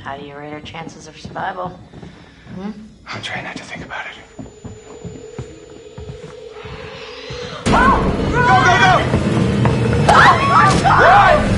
How do you rate our chances of survival? Hmm? I'm trying not to think about it. Go, go, go! Run!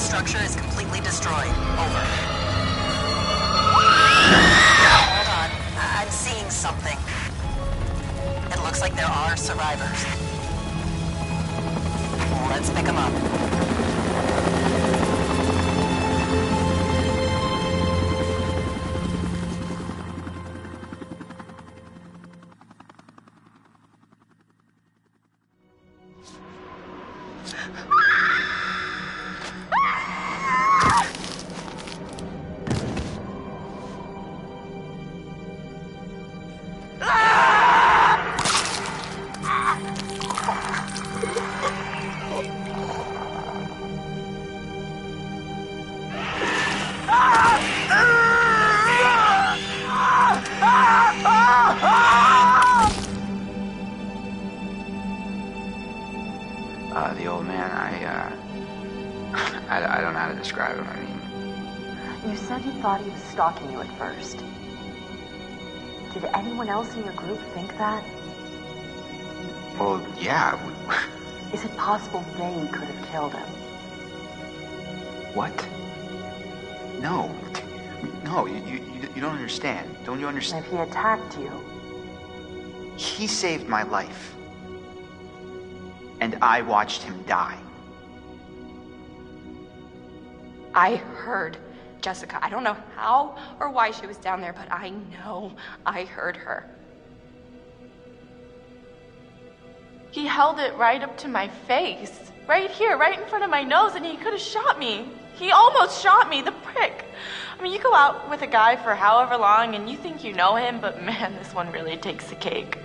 structure is completely destroyed. Over. Hold on. I'm seeing something. It looks Looks like there are survivors. Let's pick them up. The old man, I don't know how to describe him. I mean, You said you thought he was stalking you at first. Did anyone else in your group think that? well, yeah. Is it possible they could have killed him? What? No, you don't understand. Don't you understand? If he attacked you, He saved my life. And I watched him die. I heard Jessica. I don't know how or why she was down there, but I know I heard her. He held it right up to my face. Right here, right in front of my nose, and he could have shot me. He almost shot me, the prick. I mean, you go out with a guy for however long and you think you know him, but man, this one really takes the cake.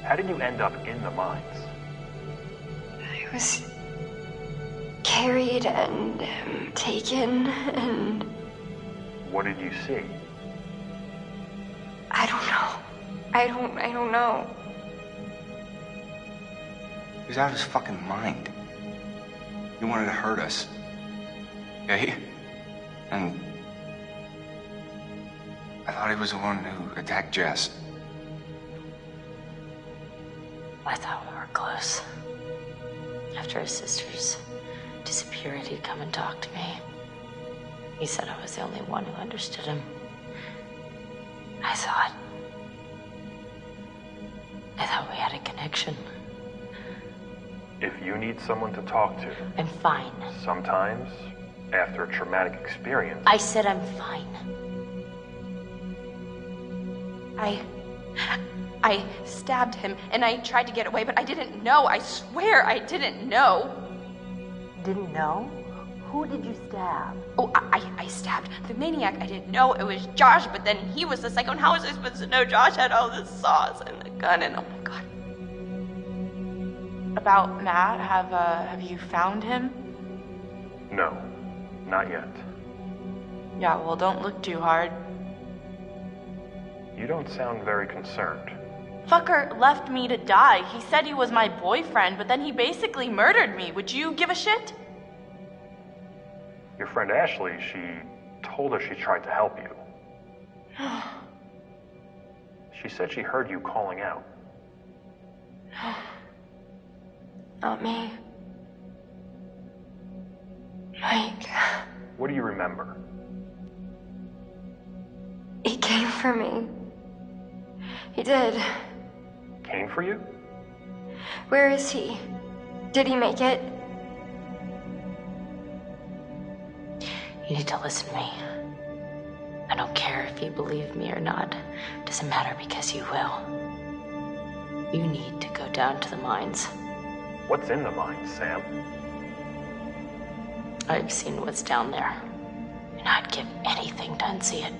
How did you end up in the mines? I was carried and taken and... What did you see? I don't know. I don't know. He was out of his fucking mind. He wanted to hurt us. Okay? And I thought he was the one who attacked Jess. I thought we were close. After his sister's disappeared, he'd come and talk to me. He said I was the only one who understood him. I thought we had a connection. If you need someone to talk to, I'm fine. sometimes, after a traumatic experience, I said I'm fine. I stabbed him and I tried to get away, but I didn't know. I swear I didn't know. didn't know? Who did you stab? Oh, I stabbed the maniac. I didn't know it was Josh, but then he was the psycho, and how was I supposed to know Josh had all this sauce and the gun and oh my god. About Matt, have you found him? no, not yet. Yeah, well, don't look too hard. You don't sound very concerned. Fucker left me to die. He said he was my boyfriend, but then he basically murdered me. Would you give a shit? Your friend Ashley, she told us she tried to help you. She said she heard you calling out. Not me. Mike. What do you remember? He came for me. He did. Came for you? Where is he? Did he make it? You need to listen to me. I don't care if you believe me or not. Doesn't matter because you will. You need to go down to the mines. What's in the mines, Sam? I've seen what's down there, and I'd give anything to unsee it.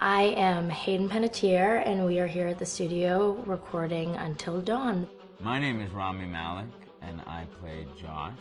I am Hayden Panettiere, and we are here at the studio recording Until Dawn. My name is Rami Malek, and I play Josh.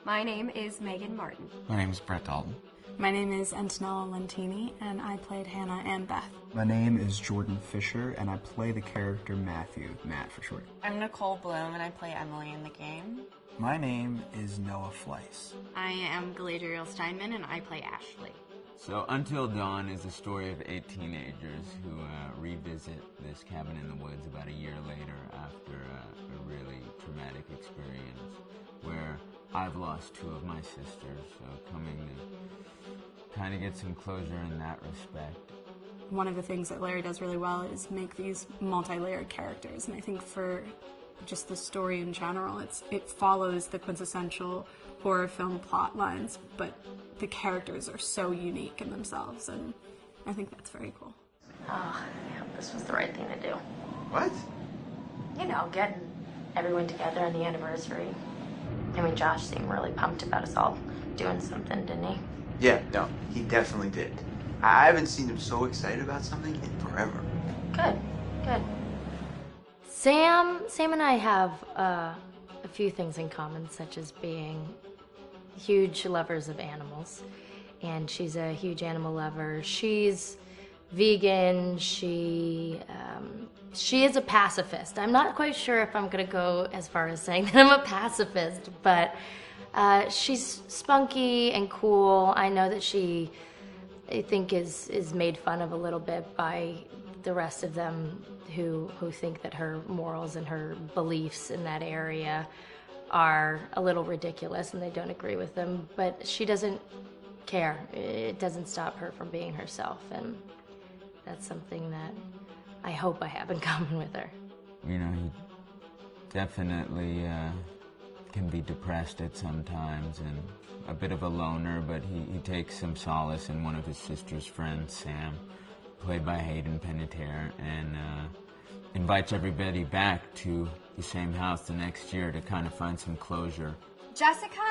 My name is Megan Martin. My name is Brett Dalton. My name is Antonella Lentini, and I played Hannah and Beth. My name is Jordan Fisher, and I play the character Matthew, Matt for short. I'm Nicole Bloom, and I play Emily in the game. My name is Noah Fleiss. I am Galadriel Steinman, and I play Ashley. So Until Dawn is a story of 8 teenagers who revisit this cabin in the woods about a year later after a really traumatic experience where I've lost 2 of my sisters, so coming to kind of get some closure in that respect. One of the things that Larry does really well is make these multi-layered characters, and I think for just the story in general, it follows the quintessential horror film plot lines, but the characters are so unique in themselves, and I think that's very cool. Oh, I hope this was the right thing to do. What? You know, getting everyone together on the anniversary. I mean, Josh seemed really pumped about us all doing something, didn't he? Yeah, no, he definitely did. I haven't seen him so excited about something in forever. Good, good. Sam and I have a few things in common, such as being huge lovers of animals, and she's a huge animal lover. She's vegan. She is a pacifist. I'm not quite sure if I'm gonna go as far as saying that I'm a pacifist, but she's spunky and cool. I know that she, I think, is made fun of a little bit by the rest of them who think that her morals and her beliefs in that area are a little ridiculous and they don't agree with them, but she doesn't care. It doesn't stop her from being herself, and that's something that I hope I have in common with her. You know, he definitely can be depressed at some times and a bit of a loner, but he takes some solace in one of his sister's friends, Sam, played by Hayden Panettiere, and invites everybody back to the same house the next year to kind of find some closure. Jessica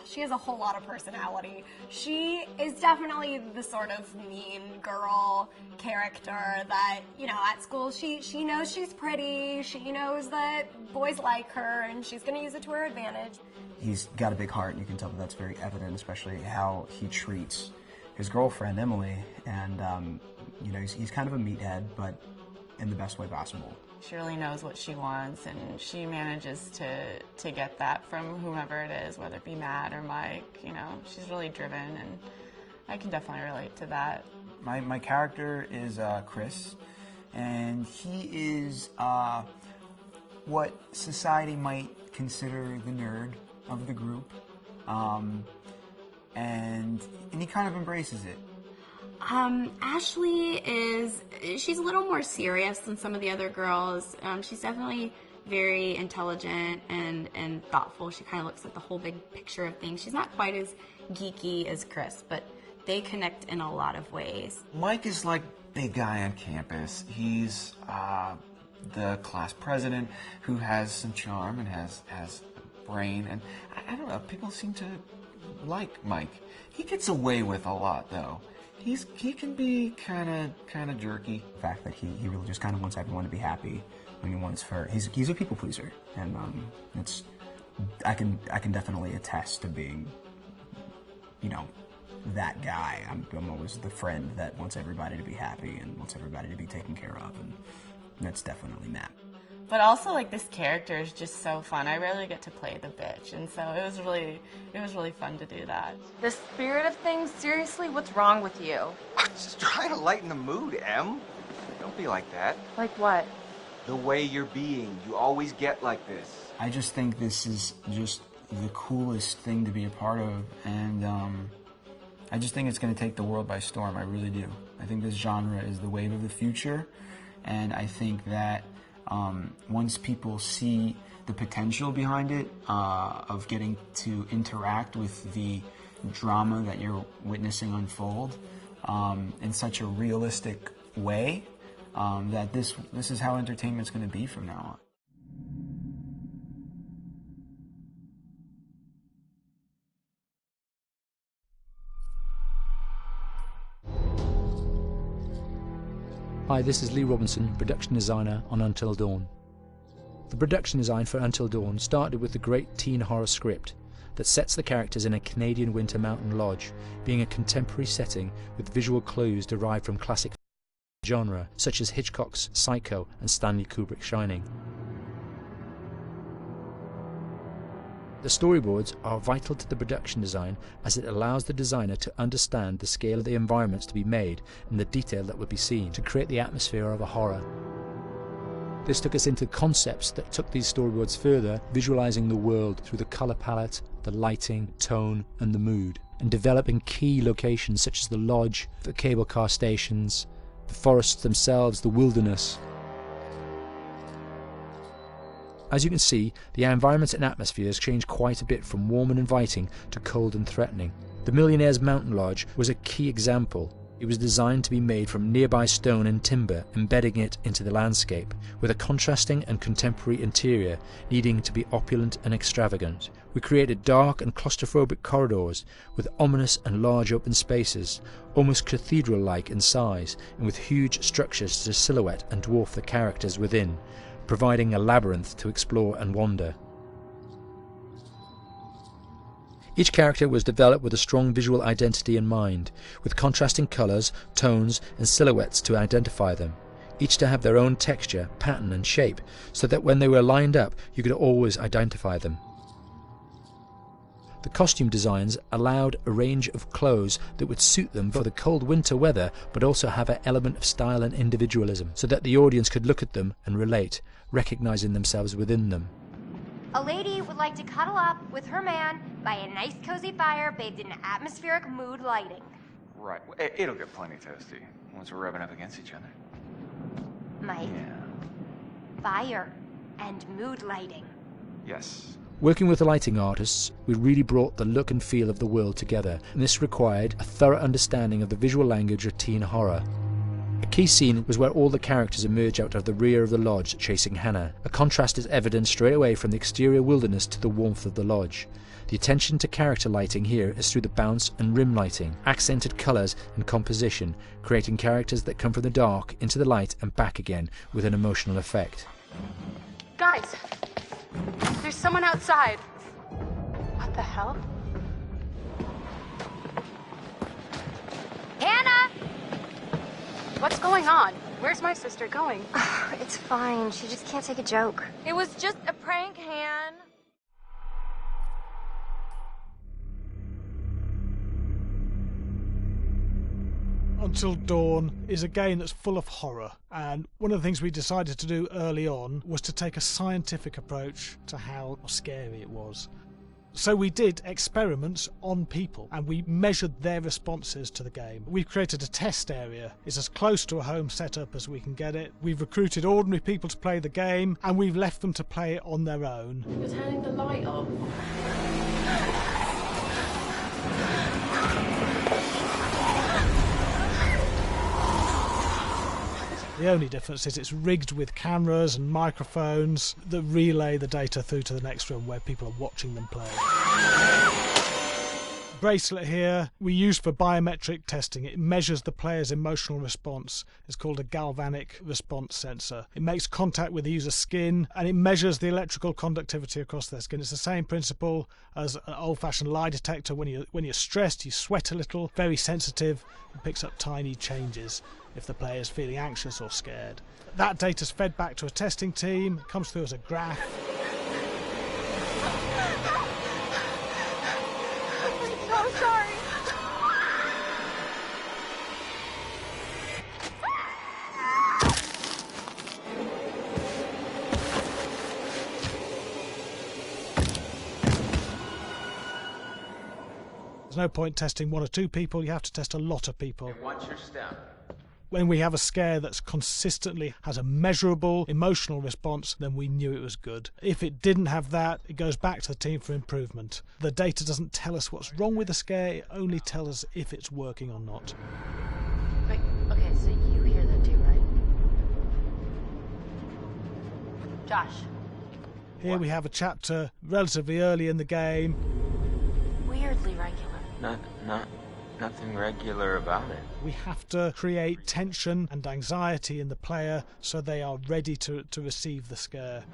she has a whole lot of personality. She is definitely the sort of mean girl character that, you know, at school she knows she's pretty, she knows that boys like her, and she's going to use it to her advantage. He's got a big heart, and you can tell that that's very evident, especially how he treats his girlfriend, Emily, and, you know, he's kind of a meathead, but in the best way possible. She really knows what she wants, and she manages to get that from whomever it is, whether it be Matt or Mike. You know, she's really driven, and I can definitely relate to that. My character is Chris, and he is what society might consider the nerd of the group, and he kind of embraces it. Ashley she's a little more serious than some of the other girls. She's definitely very intelligent and thoughtful. She kind of looks at the whole big picture of things. She's not quite as geeky as Chris, but they connect in a lot of ways. Mike is like big guy on campus. He's the class president who has some charm and has a brain, and I don't know, people seem to like Mike. He gets away with a lot, though. He can be kind of jerky. The fact that he really just kind of wants everyone to be happy. I mean, he's a people pleaser, and I can definitely attest to being, you know, that guy. I'm always the friend that wants everybody to be happy and wants everybody to be taken care of, and that's definitely Matt. But also, like, this character is just so fun. I rarely get to play the bitch, and so it was really fun to do that. The spirit of things, seriously, what's wrong with you? I'm just trying to lighten the mood, Em. Don't be like that. Like what? The way you're being. You always get like this. I just think this is just the coolest thing to be a part of, and I just think it's going to take the world by storm. I really do. I think this genre is the wave of the future, and I think that once people see the potential behind it, of getting to interact with the drama that you're witnessing unfold in such a realistic way, that this is how entertainment's going to be from now on. Hi, this is Lee Robinson, production designer on Until Dawn. The production design for Until Dawn started with the great teen horror script that sets the characters in a Canadian winter mountain lodge, being a contemporary setting with visual clues derived from classic genre such as Hitchcock's Psycho and Stanley Kubrick's Shining. The storyboards are vital to the production design as it allows the designer to understand the scale of the environments to be made and the detail that would be seen to create the atmosphere of a horror. This took us into concepts that took these storyboards further, visualizing the world through the color palette, the lighting, tone and the mood, and developing key locations such as the lodge, the cable car stations, the forests themselves, the wilderness. As you can see, the environments and atmospheres change quite a bit from warm and inviting to cold and threatening. The Millionaire's Mountain Lodge was a key example. It was designed to be made from nearby stone and timber, embedding it into the landscape, with a contrasting and contemporary interior needing to be opulent and extravagant. We created dark and claustrophobic corridors with ominous and large open spaces, almost cathedral-like in size, and with huge structures to silhouette and dwarf the characters within, providing a labyrinth to explore and wander. Each character was developed with a strong visual identity in mind, with contrasting colours, tones and silhouettes to identify them, each to have their own texture, pattern and shape, so that when they were lined up you could always identify them. The costume designs allowed a range of clothes that would suit them for the cold winter weather, but also have an element of style and individualism, so that the audience could look at them and relate, recognizing themselves within them. A lady would like to cuddle up with her man by a nice cozy fire bathed in atmospheric mood lighting. Right. It'll get plenty toasty once we're rubbing up against each other. Mike. Yeah. Fire and mood lighting. Yes. Working with the lighting artists, we really brought the look and feel of the world together, and this required a thorough understanding of the visual language of teen horror. A key scene was where all the characters emerge out of the rear of the lodge chasing Hannah. A contrast is evident straight away from the exterior wilderness to the warmth of the lodge. The attention to character lighting here is through the bounce and rim lighting, accented colours and composition, creating characters that come from the dark into the light and back again with an emotional effect. Guys, there's someone outside. What the hell? Hannah! What's going on? Where's my sister going? It's fine. She just can't take a joke. It was just a prank, Han. Until Dawn is a game that's full of horror, and one of the things we decided to do early on was to take a scientific approach to how scary it was. So we did experiments on people and we measured their responses to the game. We've created a test area. It's as close to a home setup as we can get it. We've recruited ordinary people to play the game and we've left them to play it on their own. You're turning the light off. The only difference is it's rigged with cameras and microphones that relay the data through to the next room where people are watching them play. Bracelet here we use for biometric testing. It measures the player's emotional response. It's called a galvanic response sensor. It makes contact with the user's skin and it measures the electrical conductivity across their skin. It's the same principle as an old-fashioned lie detector. When you're stressed, you sweat a little, very sensitive, and picks up tiny changes if the player is feeling anxious or scared. That data's fed back to a testing team, comes through as a graph. I'm so sorry. There's no point testing one or two people, you have to test a lot of people. And watch your step. When we have a scare that's consistently has a measurable emotional response, then we knew it was good. If it didn't have that, it goes back to the team for improvement. The data doesn't tell us what's wrong with the scare, it only tells us if it's working or not. Wait, okay, so you hear that too, right? Josh. Here we have a chapter relatively early in the game. Weirdly regular. nothing regular about it. We have to create tension and anxiety in the player so they are ready to receive the scare.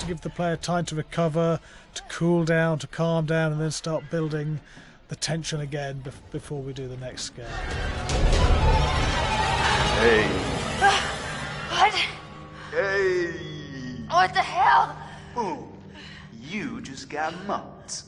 Give the player time to recover, to cool down, to calm down, and then start building the tension again before we do the next scare. Hey. What? Hey! What the hell? Ooh, you just got mugged.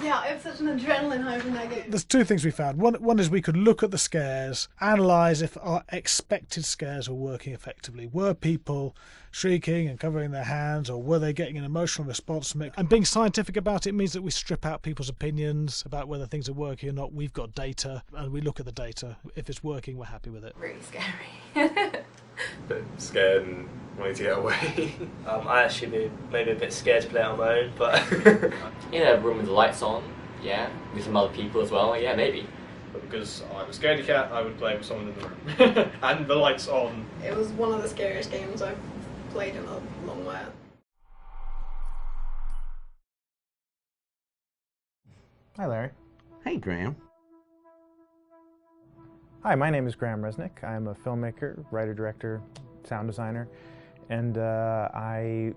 Yeah, I have such an adrenaline high from that game. There's two things we found. One is we could look at the scares, analyse if our expected scares were working effectively. Were people shrieking and covering their hands, or were they getting an emotional response from it? And being scientific about it means that we strip out people's opinions about whether things are working or not. We've got data, and we look at the data. If it's working, we're happy with it. Really scary. Bit scared and wanting to get away. I actually be maybe a bit scared to play it on my own, but in a room with the lights on, yeah, with some other people as well, yeah, maybe. But because I'm a scaredy cat, I would play with someone in the room. And the lights on. It was one of the scariest games I've played in a long while. Hi, Larry. Hey, Graham. Hi, my name is Graham Resnick. I'm a filmmaker, writer, director, sound designer, and I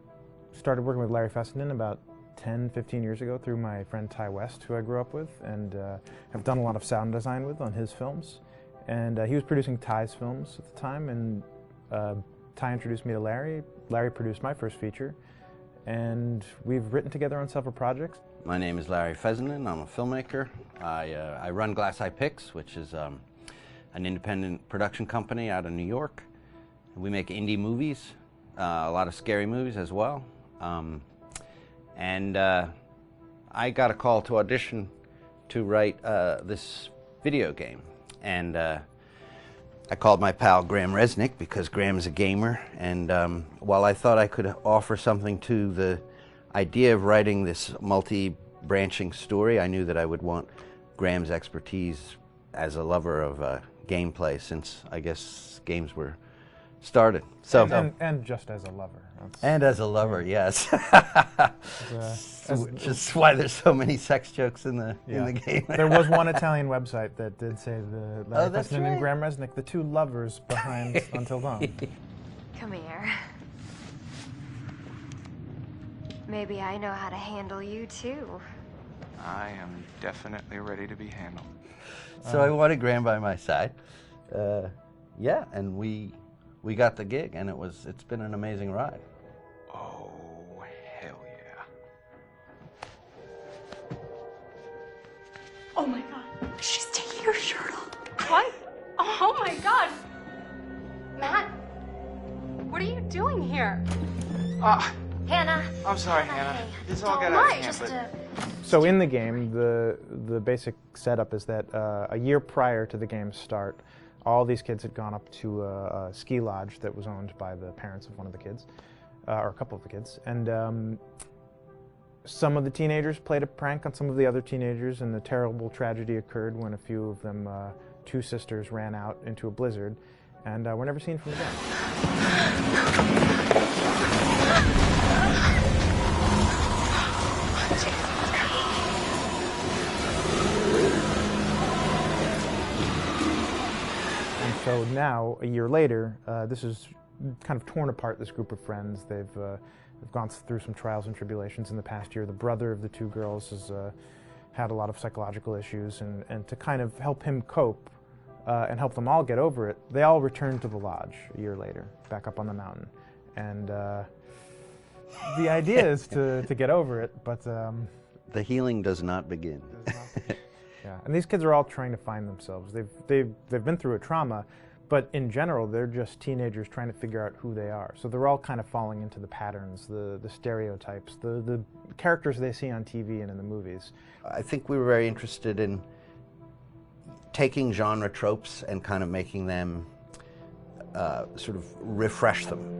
started working with Larry Fessenden about 10, 15 years ago through my friend Ty West, who I grew up with, and have done a lot of sound design with on his films. And he was producing Ty's films at the time, and Ty introduced me to Larry. Larry produced my first feature, and we've written together on several projects. My name is Larry Fessenden. I'm a filmmaker. I run Glass Eye Pix, which is an independent production company out of New York. We make indie movies, a lot of scary movies as well. And I got a call to audition to write this video game. And I called my pal Graham Resnick because Graham is a gamer. And while I thought I could offer something to the idea of writing this multi-branching story, I knew that I would want Graham's expertise as a lover of gameplay, since I guess games were started. So and just as a lover. And as a lover, yes. Which is why there's so many sex jokes in the game. There was one Italian website that did say the Larry that's Fessenden right. and Graham Resnick, the two lovers behind Until Dawn. Come here. Maybe I know how to handle you too. I am definitely ready to be handled. So I wanted Graham by my side. Yeah, and we got the gig, and it's been an amazing ride. Oh, hell yeah. Oh my god. She's taking her shirt off. What? Oh my god. Matt, what are you doing here? Hannah. I'm sorry, Hannah. This all got Don't out lie, of hand, just So in the game, the basic setup is that a year prior to the game's start, all these kids had gone up to a ski lodge that was owned by the parents of one of the kids, or a couple of the kids, and some of the teenagers played a prank on some of the other teenagers, and the terrible tragedy occurred when a few of them, two sisters, ran out into a blizzard, and were never seen from again. So now, a year later, this is kind of torn apart, this group of friends. They've gone through some trials and tribulations in the past year. The brother of the two girls has had a lot of psychological issues, and to kind of help him cope and help them all get over it, they all returned to the lodge a year later, back up on the mountain. And the idea is to get over it, but... the healing does not begin. Yeah, and these kids are all trying to find themselves. They've been through a trauma, but in general, they're just teenagers trying to figure out who they are. So they're all kind of falling into the patterns, the stereotypes, the characters they see on TV and in the movies. I think we were very interested in taking genre tropes and kind of making them sort of refresh them.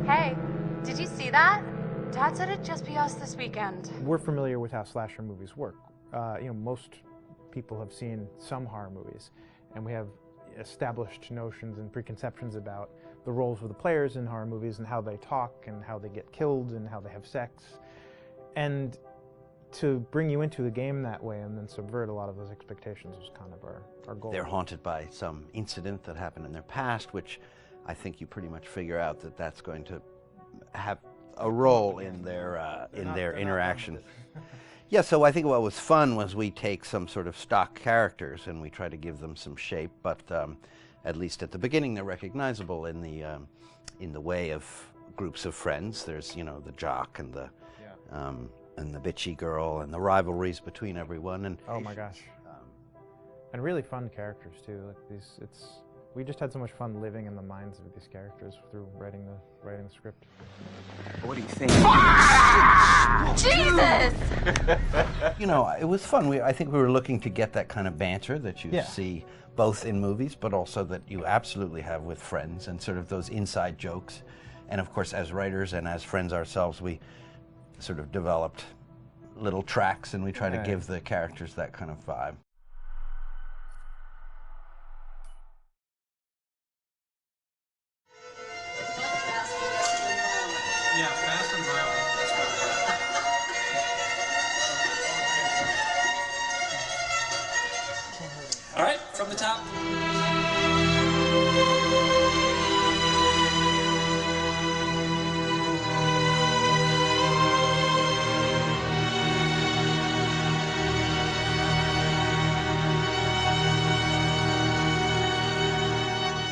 Hey, did you see that? Dad said it'd just be us this weekend. We're familiar with how slasher movies work. Most people have seen some horror movies, and we have established notions and preconceptions about the roles of the players in horror movies and how they talk and how they get killed and how they have sex. And to bring you into the game that way and then subvert a lot of those expectations was kind of our goal. They're haunted by some incident that happened in their past, which I think you pretty much figure out that that's going to have a role in their interaction. Yeah, so I think what was fun was we take some sort of stock characters and we try to give them some shape, but at least at the beginning they're recognizable in the way of groups of friends. There's, the jock and the bitchy girl and the rivalries between everyone. And oh my gosh, and really fun characters too. Like we just had so much fun living in the minds of these characters through writing the script. What do you think? Jesus! It was fun. I think we were looking to get that kind of banter that you see both in movies, but also that you absolutely have with friends, and sort of those inside jokes. And of course, as writers and as friends ourselves, we sort of developed little tracks, and we try to give the characters that kind of vibe. Yeah, fast and violent. All right, from the top.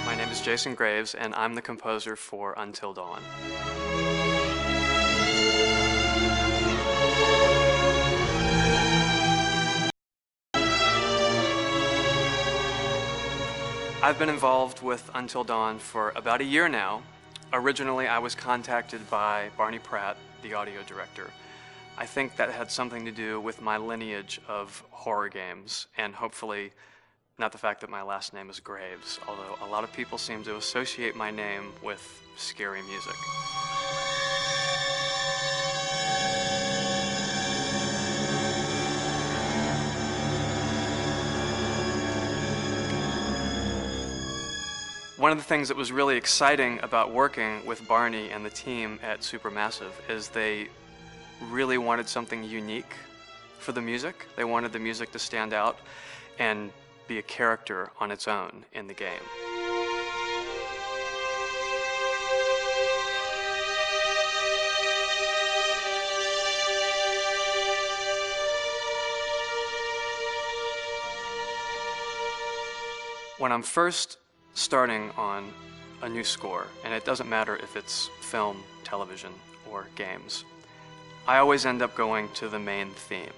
My name is Jason Graves, and I'm the composer for Until Dawn. I've been involved with Until Dawn for about a year now. Originally, I was contacted by Barney Pratt, the audio director. I think that had something to do with my lineage of horror games, and hopefully not the fact that my last name is Graves, although a lot of people seem to associate my name with scary music. One of the things that was really exciting about working with Barney and the team at Supermassive is they really wanted something unique for the music. They wanted the music to stand out and be a character on its own in the game. When I'm first starting on a new score, and it doesn't matter if it's film, television, or games, I always end up going to the main theme.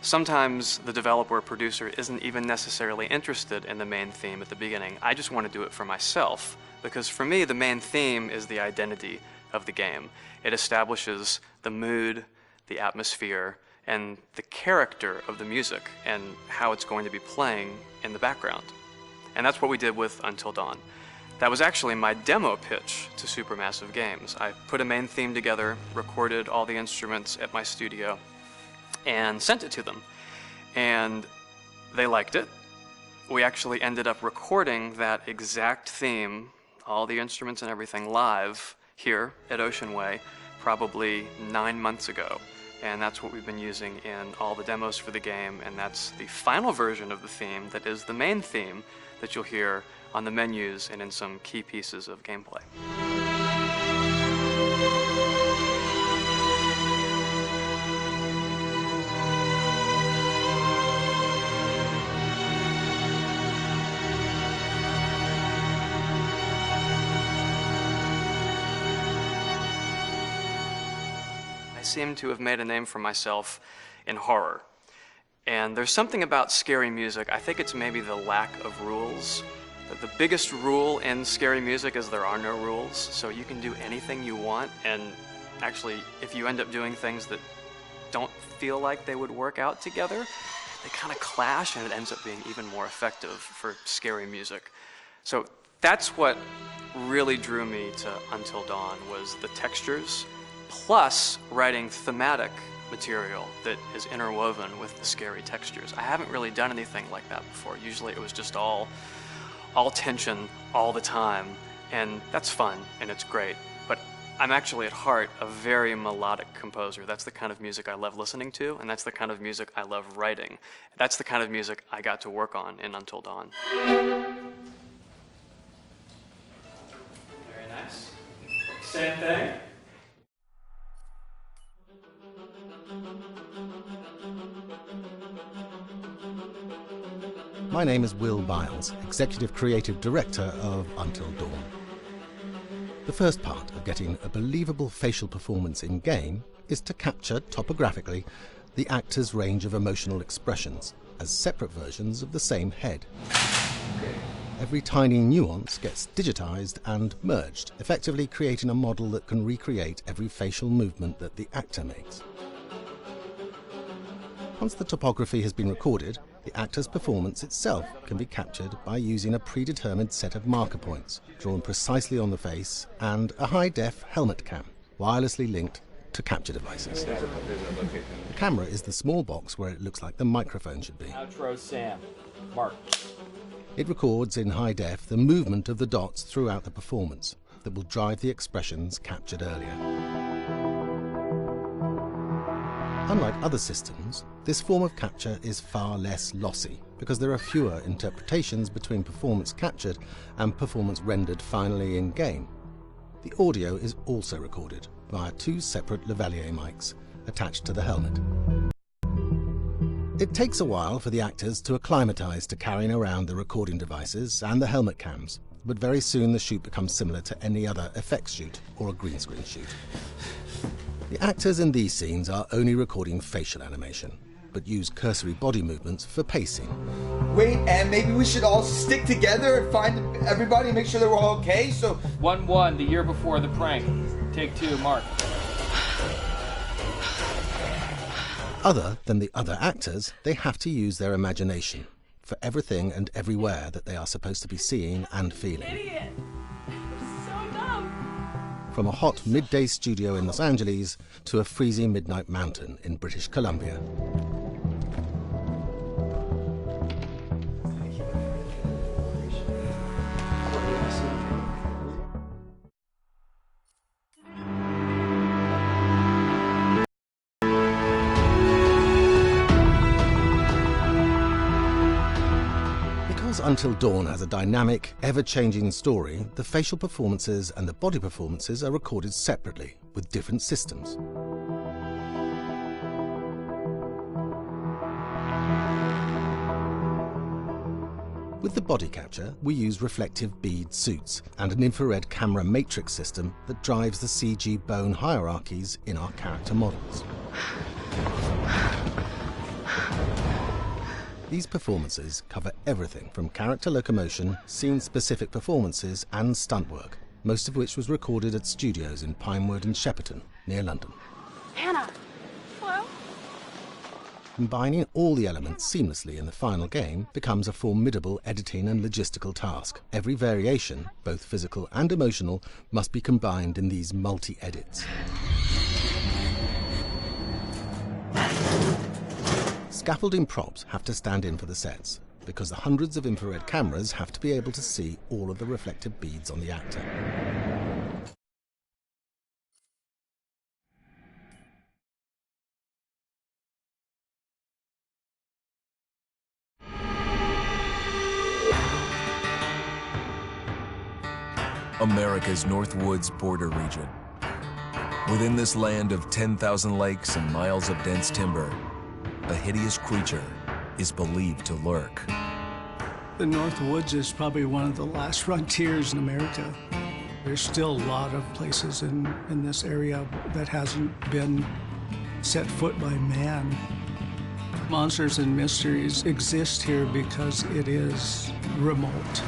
Sometimes the developer or producer isn't even necessarily interested in the main theme at the beginning. I just want to do it for myself, because for me, the main theme is the identity of the game. It establishes the mood, the atmosphere, and the character of the music, and how it's going to be playing in the background. And that's what we did with Until Dawn. That was actually my demo pitch to Supermassive Games. I put a main theme together, recorded all the instruments at my studio, and sent it to them. And they liked it. We actually ended up recording that exact theme, all the instruments and everything, live here at Ocean Way probably 9 months ago. And that's what we've been using in all the demos for the game, and that's the final version of the theme that is the main theme that you'll hear on the menus and in some key pieces of gameplay. I seem to have made a name for myself in horror. And there's something about scary music, I think it's maybe the lack of rules. The biggest rule in scary music is there are no rules, so you can do anything you want, and actually, if you end up doing things that don't feel like they would work out together, they kind of clash, and it ends up being even more effective for scary music. So that's what really drew me to Until Dawn, was the textures, plus writing thematic material that is interwoven with the scary textures. I haven't really done anything like that before. Usually it was just all tension all the time, and that's fun and it's great. But I'm actually at heart a very melodic composer. That's the kind of music I love listening to, and that's the kind of music I love writing. That's the kind of music I got to work on in Until Dawn. Very nice. Same thing. My name is Will Biles, Executive Creative Director of Until Dawn. The first part of getting a believable facial performance in-game is to capture topographically the actor's range of emotional expressions as separate versions of the same head. Every tiny nuance gets digitized and merged, effectively creating a model that can recreate every facial movement that the actor makes. Once the topography has been recorded, the actor's performance itself can be captured by using a predetermined set of marker points, drawn precisely on the face, and a high-def helmet cam, wirelessly linked to capture devices. The camera is the small box where it looks like the microphone should be. Outro Sam. Mark. It records in high def the movement of the dots throughout the performance that will drive the expressions captured earlier. Unlike other systems, this form of capture is far less lossy because there are fewer interpretations between performance captured and performance rendered finally in-game. The audio is also recorded via two separate lavalier mics attached to the helmet. It takes a while for the actors to acclimatise to carrying around the recording devices and the helmet cams, but very soon the shoot becomes similar to any other effects shoot or a green screen shoot. The actors in these scenes are only recording facial animation, but use cursory body movements for pacing. Wait, and maybe we should all stick together and find everybody and make sure that we're all okay, so... 1-1, the year before the prank. Take 2, Mark. Other than the other actors, they have to use their imagination for everything and everywhere that they are supposed to be seeing and feeling. Idiot. So dumb. From a hot midday studio in Los Angeles to a freezing midnight mountain in British Columbia. Until Dawn has a dynamic, ever-changing story, the facial performances and the body performances are recorded separately, with different systems. With the body capture, we use reflective bead suits and an infrared camera matrix system that drives the CG bone hierarchies in our character models. These performances cover everything from character locomotion, scene-specific performances and stunt work, most of which was recorded at studios in Pinewood and Shepperton, near London. Hannah! Hello? Combining all the elements seamlessly in the final game becomes a formidable editing and logistical task. Every variation, both physical and emotional, must be combined in these multi-edits. Scaffolding props have to stand in for the sets, because the hundreds of infrared cameras have to be able to see all of the reflective beads on the actor. America's Northwoods border region. Within this land of 10,000 lakes and miles of dense timber, a hideous creature is believed to lurk. The North Woods is probably one of the last frontiers in America. There's still a lot of places in this area that hasn't been set foot by man. Monsters and mysteries exist here because it is remote.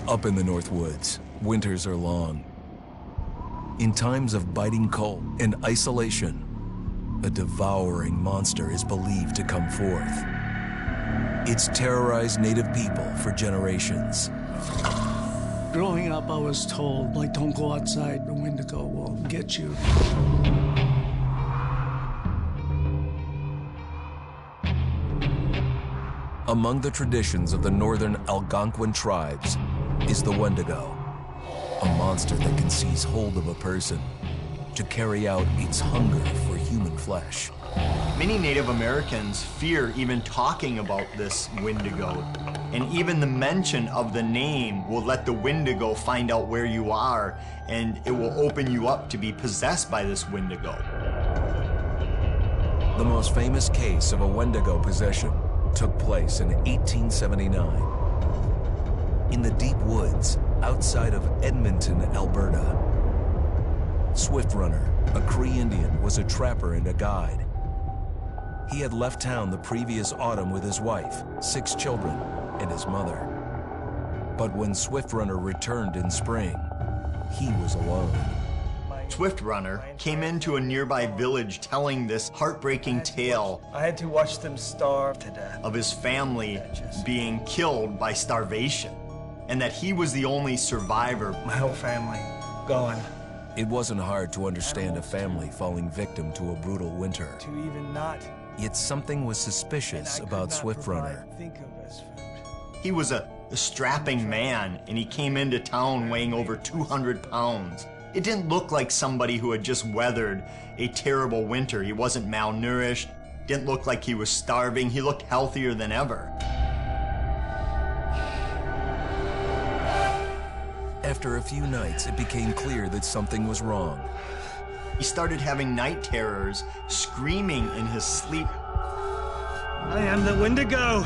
Up in the North Woods, winters are long. In times of biting cold and isolation, a devouring monster is believed to come forth. It's terrorized native people for generations. Growing up, I was told, like, don't go outside, the Wendigo will get you. Among the traditions of the northern Algonquin tribes is the Wendigo, a monster that can seize hold of a person to carry out its hunger for human flesh. Many Native Americans fear even talking about this Wendigo, and even the mention of the name will let the Wendigo find out where you are, and it will open you up to be possessed by this Wendigo. The most famous case of a Wendigo possession took place in 1879 in the deep woods outside of Edmonton, Alberta. Swift Runner, a Cree Indian, was a trapper and a guide. He had left town the previous autumn with his wife, 6 children, and his mother. But when Swift Runner returned in spring, he was alone. Swift Runner came into a nearby village telling this heartbreaking tale. I had to watch them starve to death. Of his family being killed by starvation, and that he was the only survivor. My whole family gone. It wasn't hard to understand a family falling victim to a brutal winter. To even not. Yet something was suspicious about Swift Runner. He was a strapping man, and he came into town weighing over 200 pounds. It didn't look like somebody who had just weathered a terrible winter. He wasn't malnourished, didn't look like he was starving. He looked healthier than ever. After a few nights, it became clear that something was wrong. He started having night terrors, screaming in his sleep. I am the Wendigo!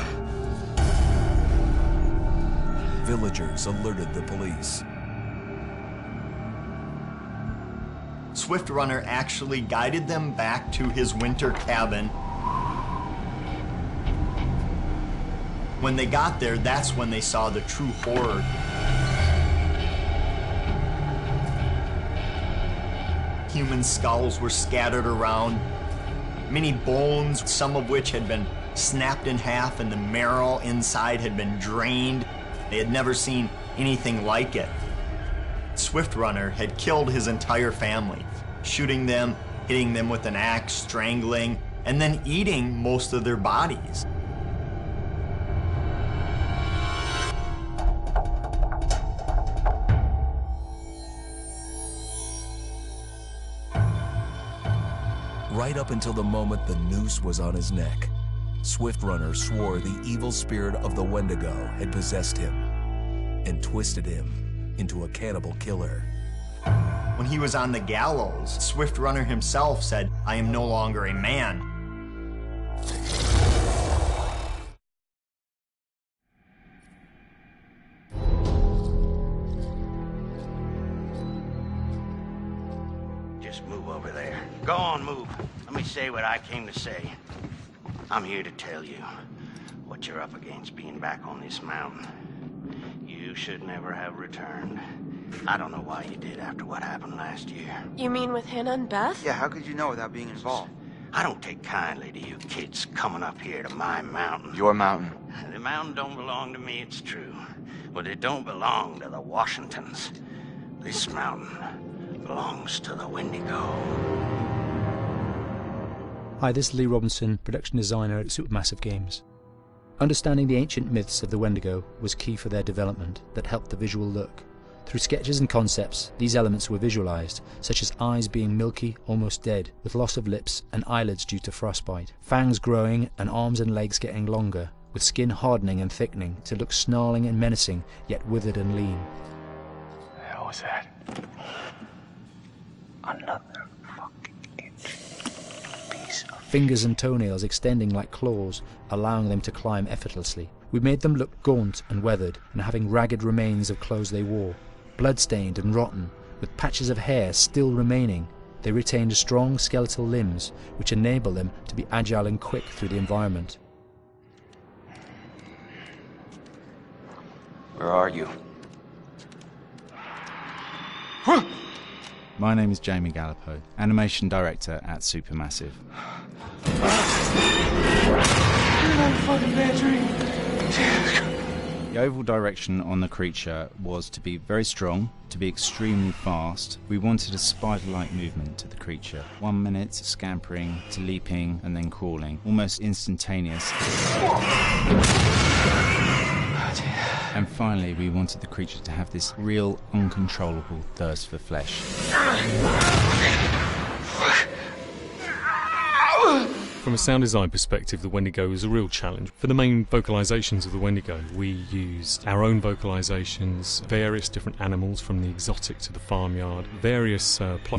Villagers alerted the police. Swift Runner actually guided them back to his winter cabin. When they got there, that's when they saw the true horror. Human skulls were scattered around, many bones, some of which had been snapped in half, and the marrow inside had been drained. They had never seen anything like it. Swift Runner had killed his entire family, shooting them, hitting them with an axe, strangling, and then eating most of their bodies. Right up until the moment the noose was on his neck, Swift Runner swore the evil spirit of the Wendigo had possessed him and twisted him into a cannibal killer. When he was on the gallows, Swift Runner himself said, "I am no longer a man." Just move over there. Go on, move. Let me say what I came to say. I'm here to tell you what you're up against being back on this mountain. You should never have returned. I don't know why you did after what happened last year. You mean with Hannah and Beth? Yeah, how could you know without being involved? I don't take kindly to you kids coming up here to my mountain. Your mountain. The mountain don't belong to me, it's true. But it don't belong to the Washingtons. This mountain belongs to the Wendigo. Hi, this is Lee Robinson, production designer at Supermassive Games. Understanding the ancient myths of the Wendigo was key for their development that helped the visual look. Through sketches and concepts, these elements were visualized, such as eyes being milky, almost dead, with loss of lips and eyelids due to frostbite, fangs growing and arms and legs getting longer, with skin hardening and thickening to look snarling and menacing, yet withered and lean. What the hell was that? Another fucking piece of... Fingers and toenails extending like claws, allowing them to climb effortlessly. We made them look gaunt and weathered, and having ragged remains of clothes they wore. Blood-stained and rotten, with patches of hair still remaining, they retained strong skeletal limbs, which enable them to be agile and quick through the environment. Where are you? My name is Jamie Gallipo, Animation Director at Supermassive. The overall direction on the creature was to be very strong, to be extremely fast. We wanted a spider-like movement to the creature. 1 minute scampering to leaping and then crawling, almost instantaneous. And finally, we wanted the creature to have this real, uncontrollable thirst for flesh. From a sound design perspective, the Wendigo is a real challenge. For the main vocalisations of the Wendigo, we used our own vocalisations, various different animals from the exotic to the farmyard, various plot